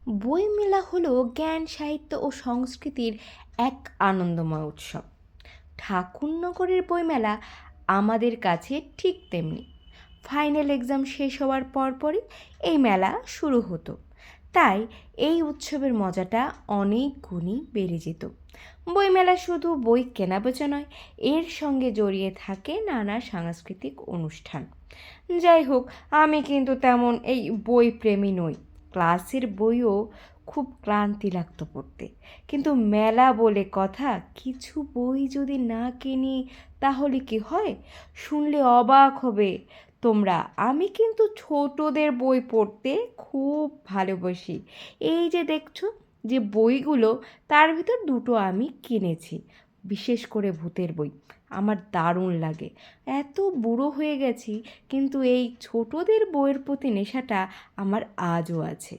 বইমেলা হলো জ্ঞান সাহিত্য ও সংস্কৃতির এক আনন্দময় উৎসব। ঠাকুরনগরের বইমেলা আমাদের কাছে ঠিক তেমনি। ফাইনাল এক্সাম শেষ হওয়ার পরপরই এই মেলা শুরু হতো, তাই এই উৎসবের মজাটা অনেক গুণই বেড়ে যেত। বইমেলা শুধু বই কেনাবেচা নয়, এর সঙ্গে জড়িয়ে থাকে নানা সাংস্কৃতিক অনুষ্ঠান। যাই হোক, আমি কিন্তু তেমন এই বই প্রেমী নই। ক্লাসের বইও খুব ক্লান্তি লাগতো পড়তে, কিন্তু মেলা বলে কথা, কিছু বই যদি না কিনি তাহলে কি হয়? শুনলে অবাক হবে তোমরা, আমি কিন্তু ছোটদের বই পড়তে খুব ভালোবাসি। এই যে দেখছো যে বইগুলো, তার ভিতর দুটো আমি কিনেছি, বিশেষ করে ভূতের বই। আমার দারুণ লাগে। এত বুড়ো হয়ে গেছি, কিন্তু এই ছোটদের বইয়ের প্রতি নেশাটা আমার আজও আছে।